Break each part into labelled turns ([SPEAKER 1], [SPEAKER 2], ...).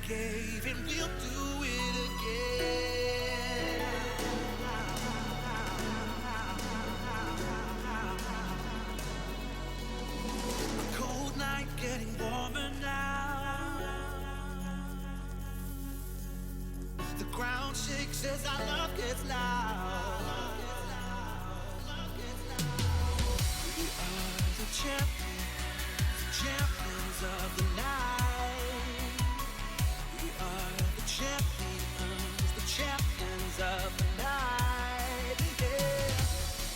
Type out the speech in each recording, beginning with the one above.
[SPEAKER 1] gave, and we'll do it again. A cold night getting warmer now. The ground shakes as our love gets loud. We are the champions of the night. We are the champions of the night. Yeah.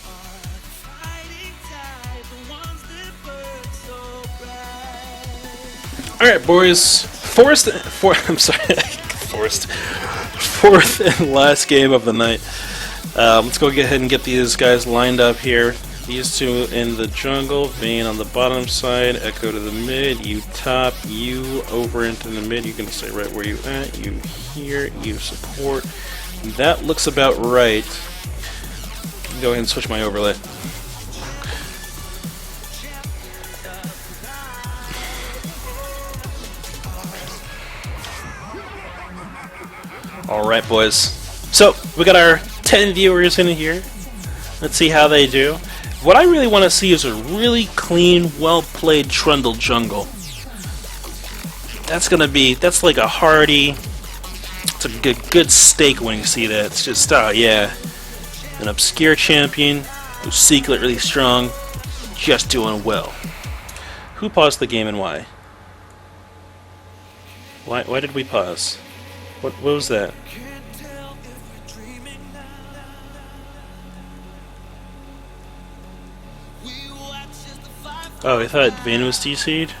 [SPEAKER 1] Are the fighting type, the ones that burn so bright.
[SPEAKER 2] All right, boys. I'm sorry, fourth and last game of the night. Let's go ahead and get these guys lined up here. These two in the jungle, Vayne on the bottom side, Echo to the mid, you top, you over into the mid. You can stay right where you at, you here, you support. That looks about right. Go ahead and switch my overlay. Alright, boys. So, we got our 10 viewers in here. Let's see how they do. What I really want to see is a really clean, well-played Trundle jungle. That's like a hearty, it's a good steak when you see that. It's just, yeah. An obscure champion who's secretly strong, just doing well. Who paused the game and why? Why did we pause? What was that? Oh, I thought Vayne was DC'd?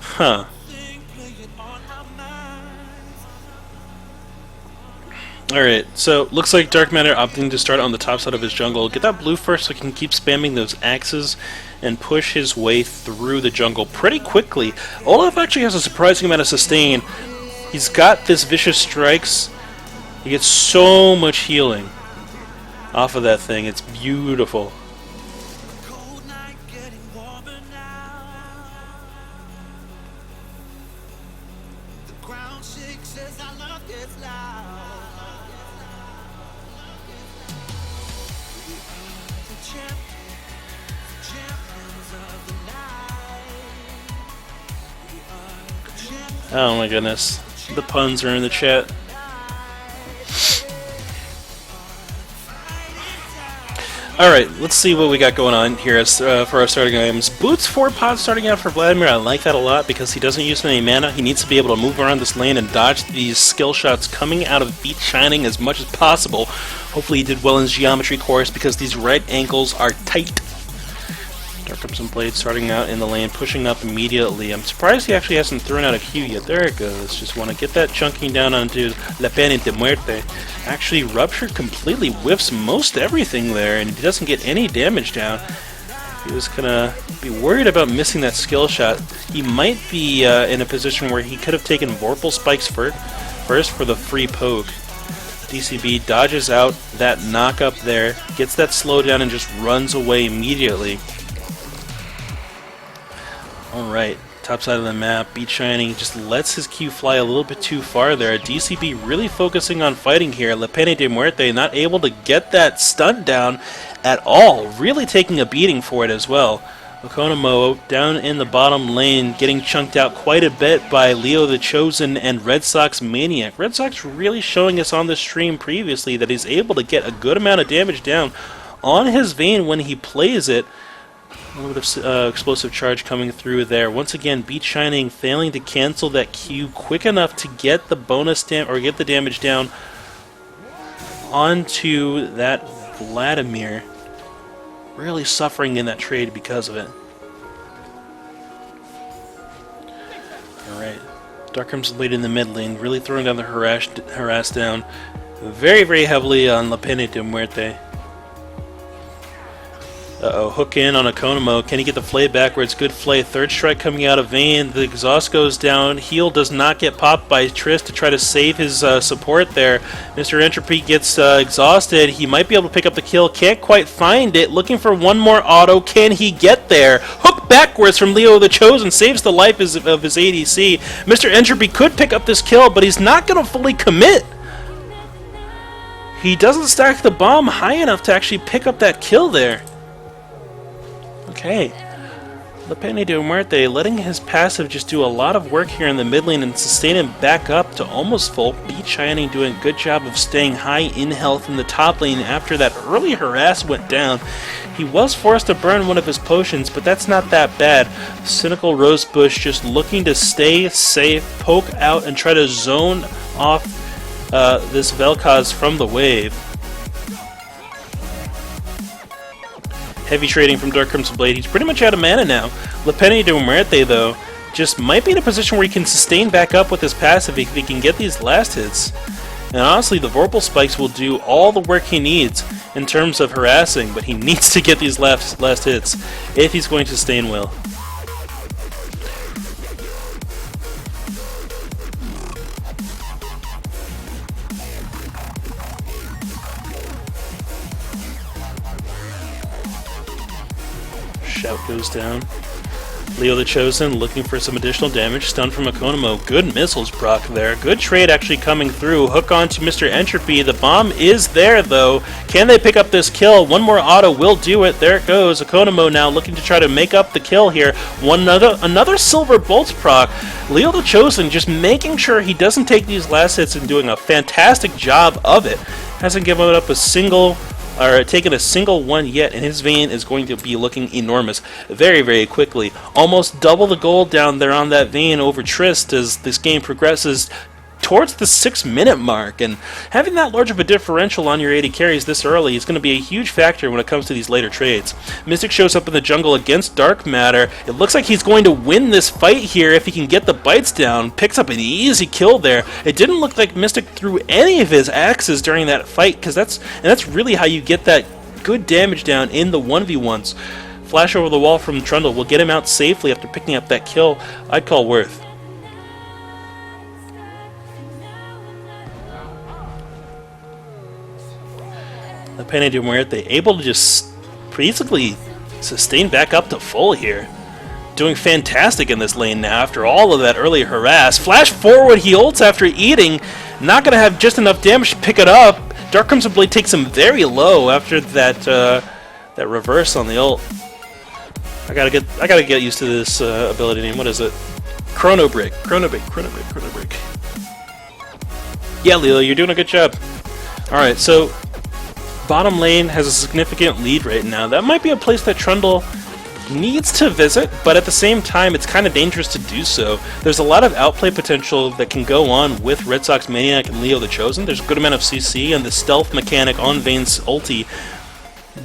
[SPEAKER 2] Huh. Alright, so looks like Dark Matter opting to start on the top side of his jungle. Get that blue first so he can keep spamming those axes and push his way through the jungle pretty quickly. Olaf actually has a surprising amount of sustain. He's got this Vicious Strikes. He gets so much healing off of that thing. It's beautiful. Oh my goodness. The puns are in the chat. Alright, let's see what we got going on here as, for our starting items. Boots 4 pods starting out for Vladimir. I like that a lot because he doesn't use any mana. He needs to be able to move around this lane and dodge these skill shots coming out of Beat Shining as much as possible. Hopefully he did well in his geometry course because these right ankles are tight. Dark Crimson Blade starting out in the lane, pushing up immediately. I'm surprised he actually hasn't thrown out a Q yet. There it goes. Just want to get that chunking down onto La Pena de Muerte. Actually, Rupture completely whiffs most everything there, and he doesn't get any damage down. He was gonna be worried about missing that skill shot. He might be in a position where he could have taken Vorpal Spikes first for the free poke. DCB dodges out that knock up there, gets that slowdown, and just runs away immediately. Alright, top side of the map, Beat Shining just lets his Q fly a little bit too far there. DCB really focusing on fighting here. La Pena de Muerte not able to get that stun down at all. Really taking a beating for it as well. Okonomo down in the bottom lane, getting chunked out quite a bit by Leo the Chosen and Red Sox Maniac. Red Sox really showing us on the stream previously that he's able to get a good amount of damage down on his Vayne when he plays it. A little bit of explosive charge coming through there. Once again, Beat Shining failing to cancel that Q quick enough to get the bonus or get the damage down onto that Vladimir. Really suffering in that trade because of it. Alright. Dark Crimson Blade in the mid lane, really throwing down the harass down very, very heavily on La Pena de Muerte. Uh-oh. hook in on Economo. Can he get the flay backwards? Good flay. Third strike coming out of Vayne. The exhaust goes down. Heal does not get popped by Trist to try to save his support there. Mr. Entropy gets exhausted. He might be able to pick up the kill. Can't quite find it. Looking for one more auto. Can he get there? Hook backwards from Leo the Chosen. Saves the life of his ADC. Mr. Entropy could pick up this kill, but he's not going to fully commit. He doesn't stack the bomb high enough to actually pick up that kill there. Okay. Lepene de Muerte letting his passive just do a lot of work here in the mid lane and sustain him back up to almost full. Beat Shining doing a good job of staying high in health in the top lane after that early harass went down. He was forced to burn one of his potions, but that's not that bad. Cynical Rosebush just looking to stay safe, poke out, and try to zone off this Vel'Koz from the wave. Heavy trading from Dark Crimson Blade. He's pretty much out of mana now. Lepene de Muerte, though, just might be in a position where he can sustain back up with his passive if he can get these last hits. And honestly, the Vorpal Spikes will do all the work he needs in terms of harassing, but he needs to get these last hits if he's going to sustain well. Shout goes down. Leo the Chosen looking for some additional damage. Stun from Economo. Good missiles proc there. Good trade actually coming through. Hook on to Mr. Entropy. The bomb is there though. Can they pick up this kill? One more auto will do it. There it goes. Economo now looking to try to make up the kill here. Another Silver Bolts proc. Leo the Chosen just making sure he doesn't take these last hits and doing a fantastic job of it. Hasn't given up a single or taken a single one yet, and his Vayne is going to be looking enormous very, very quickly. Almost double the gold down there on that Vayne over Trist as this game progresses towards the 6-minute mark, and having that large of a differential on your AD carries this early is going to be a huge factor when it comes to these later trades. Mystic shows up in the jungle against Dark Matter. It looks like he's going to win this fight here if he can get the bites down. Picks up an easy kill there. It didn't look like Mystic threw any of his axes during that fight, because that's really how you get that good damage down in the 1v1s. Flash over the wall from Trundle will get him out safely after picking up that kill. I'd call worth. Lepene de Muerte able to just basically sustain back up to full here. Doing fantastic in this lane now after all of that early harass. Flash forward, he ults after eating. Not going to have just enough damage to pick it up. Dark Crimson Blade takes him very low after that that reverse on the ult. I gotta get used to this ability name. What is it? Chrono Break. Yeah, Lilo, you're doing a good job. Alright, so bottom lane has a significant lead right now. That might be a place that Trundle needs to visit, but at the same time, it's kind of dangerous to do so. There's a lot of outplay potential that can go on with Red Sox Maniac and Leo the Chosen. There's a good amount of CC, and the stealth mechanic on Vayne's ulti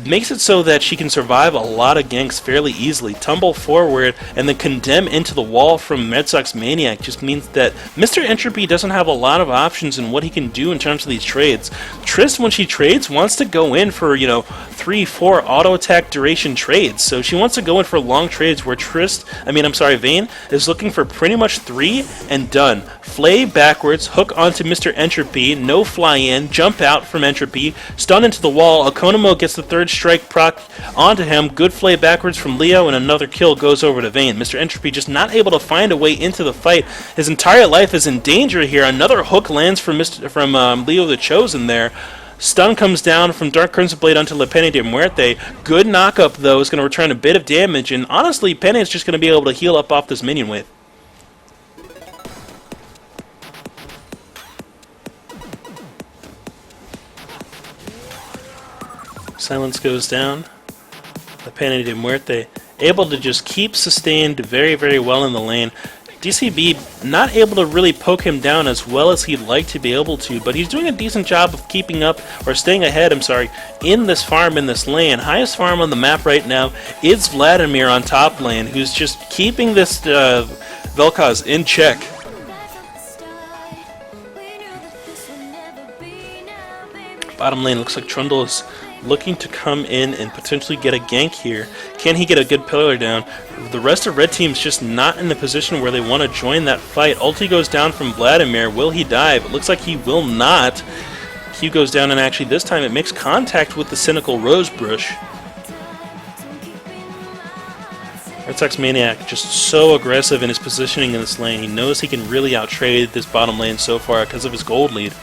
[SPEAKER 2] makes it so that she can survive a lot of ganks fairly easily. Tumble forward and then condemn into the wall from Red Sox Maniac just means that Mr. Entropy doesn't have a lot of options in what he can do in terms of these trades. Trist, when she trades, wants to go in for, 3-4 auto attack duration trades. So she wants to go in for long trades where Vayne is looking for pretty much 3 and done. Flay backwards, hook onto Mr. Entropy, no fly in, jump out from Entropy, stun into the wall. Economo gets the third strike proc onto him. Good flay backwards from Leo, and another kill goes over to Vayne. Mr. Entropy just not able to find a way into the fight. His entire life is in danger here. Another hook lands from Leo the Chosen there. Stun comes down from Dark Crimson Blade onto Lepene de Muerte. Good knockup, though, is going to return a bit of damage, and honestly, Penne is just going to be able to heal up off this minion wave. Silence goes down. Lepene de Muerte able to just keep sustained very, very well in the lane. DCB not able to really poke him down as well as he'd like to be able to, but he's doing a decent job of keeping up, or staying ahead, in this farm, in this lane. Highest farm on the map right now is Vladimir on top lane, who's just keeping this Vel'Koz in check. Bottom lane looks like Trundle is looking to come in and potentially get a gank here. Can he get a good pillar down? The rest of red team's just not in the position where they want to join that fight. Ulti goes down from Vladimir. Will he dive? It looks like he will not. Q goes down, and actually this time it makes contact with the Cynical Rosebush. Red Sox Maniac just so aggressive in his positioning in this lane. He knows he can really outtrade this bottom lane so far because of his gold lead.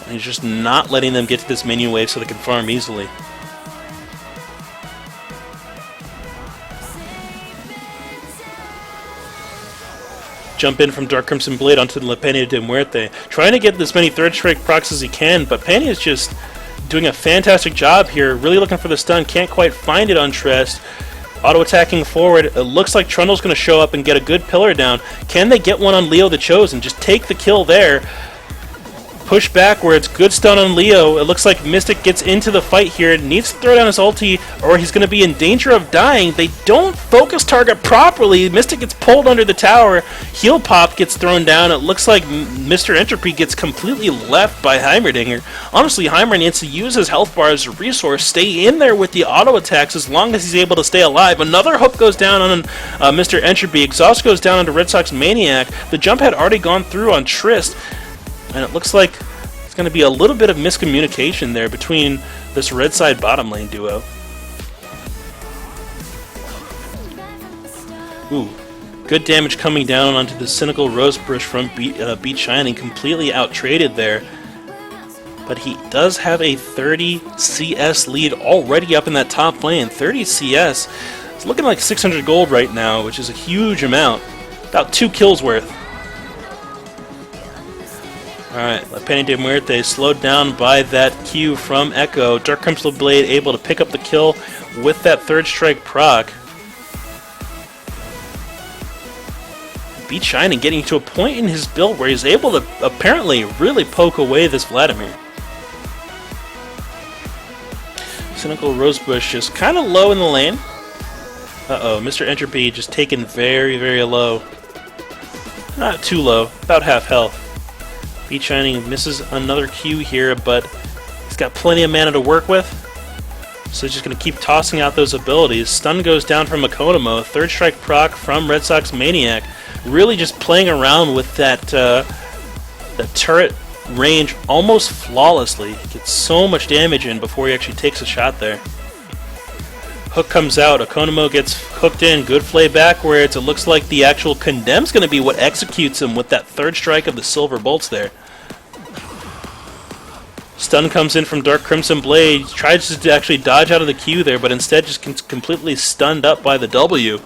[SPEAKER 2] And he's just not letting them get to this minion wave so they can farm easily. Jump in from Dark Crimson Blade onto the La Peña de Muerte. Trying to get as many third strike procs as he can, but Peña is just doing a fantastic job here. Really looking for the stun. Can't quite find it on Trest. Auto-attacking forward. It looks like Trundle's going to show up and get a good pillar down. Can they get one on Leo the Chosen? Just take the kill there. Push backwards. Good stun on Leo. It looks like Mystic gets into the fight here. Needs to throw down his ulti or he's going to be in danger of dying. They don't focus target properly. Mystic gets pulled under the tower. Heal Pop gets thrown down. It looks like Mr. Entropy gets completely left by Heimerdinger. Honestly, Heimer needs to use his health bar as a resource. Stay in there with the auto attacks as long as he's able to stay alive. Another hook goes down on Mr. Entropy. Exhaust goes down onto Red Sox Maniac. The jump had already gone through on Trist. And it looks like it's going to be a little bit of miscommunication there between this red side bottom lane duo. Ooh, good damage coming down onto the Cynical Rosebush from Beat Shining. Completely out-traded there. But he does have a 30 CS lead already up in that top lane. 30 CS. It's looking like 600 gold right now, which is a huge amount. About 2 kills worth. Alright, La Peña de Muerte slowed down by that Q from Echo. Dark Crimson Blade able to pick up the kill with that third strike proc. Beat Shining getting to a point in his build where he's able to apparently really poke away this Vladimir. Cynical Rosebush just kind of low in the lane. Uh-oh, Mr. Entropy just taken very, very low. Not too low, about half health. Beat Shining misses another Q here, but he's got plenty of mana to work with. So he's just going to keep tossing out those abilities. Stun goes down from Makotomo. Third strike proc from Red Sox Maniac. Really just playing around with that turret range almost flawlessly. He gets so much damage in before he actually takes a shot there. Hook comes out. Okonomo gets hooked in. Good play backwards. It looks like the actual Condemn's going to be what executes him with that third strike of the Silver Bolts there. Stun comes in from Dark Crimson Blade. He tries to actually dodge out of the Q there, but instead just gets completely stunned up by the W.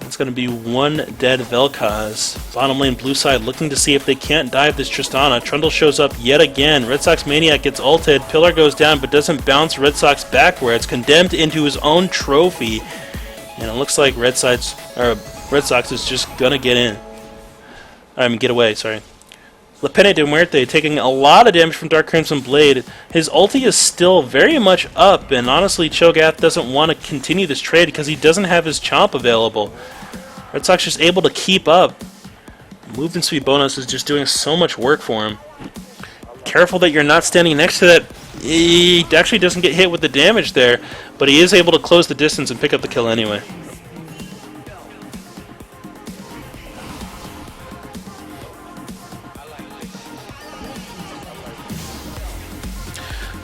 [SPEAKER 2] It's going to be one dead Vel'Koz. Bottom lane blue side looking to see if they can't dive this Tristana. Trundle shows up yet again. Red Sox Maniac gets ulted. Pillar goes down but doesn't bounce Red Sox backwards. Condemned into his own trophy. And it looks like Red Sox is just going to get in. Get away, sorry. La Peña de Muerte taking a lot of damage from Dark Crimson Blade. His ulti is still very much up, and honestly, Cho'Gath doesn't want to continue this trade because he doesn't have his Chomp available. Red Sox just able to keep up. Movement speed bonus is just doing so much work for him. Careful that you're not standing next to that. He actually doesn't get hit with the damage there, but he is able to close the distance and pick up the kill anyway.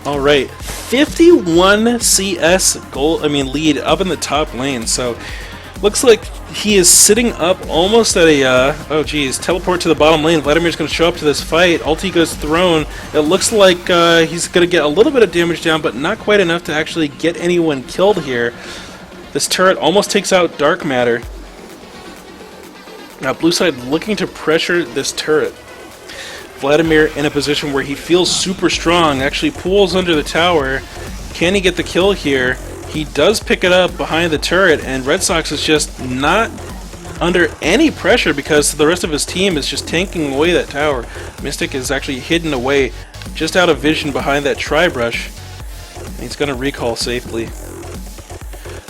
[SPEAKER 2] Alright, 51 CS lead up in the top lane, so looks like he is sitting up almost at a, teleport to the bottom lane. Vladimir's going to show up to this fight. Ulti goes thrown. It looks like he's going to get a little bit of damage down, but not quite enough to actually get anyone killed here. This turret almost takes out Dark Matter. Now blue side looking to pressure this turret. Vladimir in a position where he feels super strong, actually pulls under the tower. Can he get the kill here? He does pick it up behind the turret, and Red Sox is just not under any pressure because the rest of his team is just tanking away that tower. Mystic is actually hidden away just out of vision behind that Tri-Brush, and he's going to recall safely.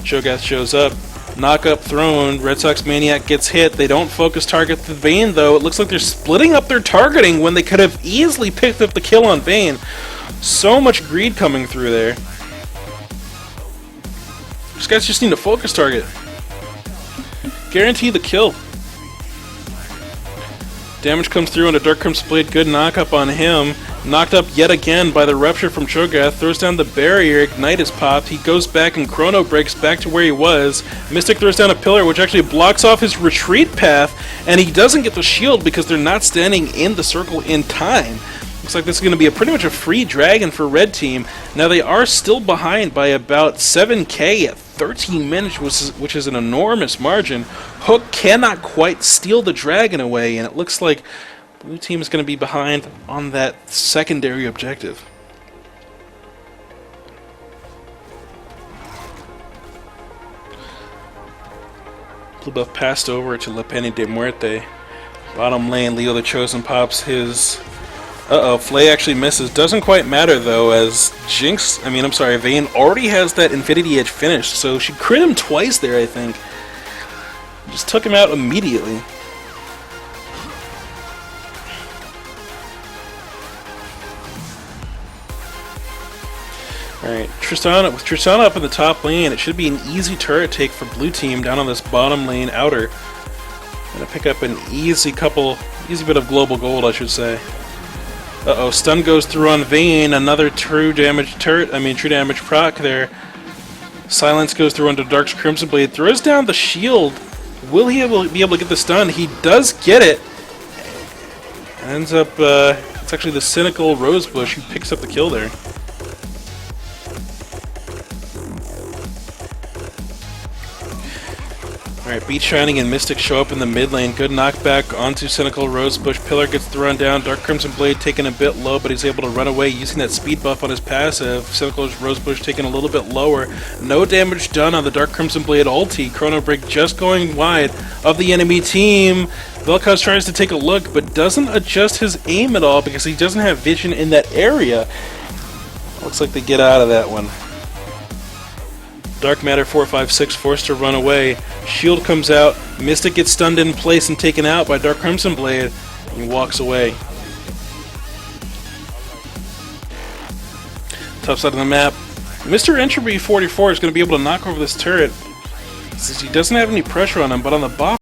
[SPEAKER 2] Cho'Gath shows up. Knock up thrown. Red Sox Maniac gets hit. They don't focus target the Vayne though. It looks like they're splitting up their targeting when they could have easily picked up the kill on Vayne. So much greed coming through there. These guys just need a focus target. Guarantee the kill. Damage comes through on a Dark Crimson Blade. Good knock up on him. Knocked up yet again by the Rupture from Cho'Gath. Throws down the barrier. Ignite is popped. He goes back and Chrono breaks back to where he was. Mystic throws down a pillar, which actually blocks off his retreat path. And he doesn't get the shield because they're not standing in the circle in time. Looks like this is going to be pretty much a free dragon for Red Team. Now they are still behind by about 7k at 13 minutes, which is an enormous margin. Hook cannot quite steal the dragon away, and it looks like Blue Team is going to be behind on that secondary objective. Blue buff passed over to La Pena de Muerte. Bottom lane, Leo the Chosen pops his... Flay actually misses. Doesn't quite matter though, as Vayne already has that Infinity Edge finished, so she crit him twice there, I think. Just took him out immediately. Alright, Tristana, with Tristana up in the top lane, it should be an easy turret take for Blue Team down on this bottom lane outer. Gonna pick up an easy bit of global gold, I should say. Stun goes through on Vayne, another true damage proc there. Silence goes through onto Dark's Crimson Blade, throws down the shield. Will he be able to get the stun? He does get it. Ends up, it's actually the cynical Rosebush who picks up the kill there. Alright, Beat Shining and Mystic show up in the mid lane. Good knockback onto Cynical Rosebush. Pillar gets thrown down. Dark Crimson Blade taken a bit low, but he's able to run away using that speed buff on his passive. Cynical Rosebush taken a little bit lower. No damage done on the Dark Crimson Blade ulti. Chrono Break just going wide of the enemy team. Vel'Koz tries to take a look, but doesn't adjust his aim at all because he doesn't have vision in that area. Looks like they get out of that one. Dark Matter 456 forced to run away. Shield comes out. Mystic gets stunned in place and taken out by Dark Crimson Blade. And he walks away. Top side of the map. Mr. Entropy 44 is going to be able to knock over this turret since he doesn't have any pressure on him, but on the bottom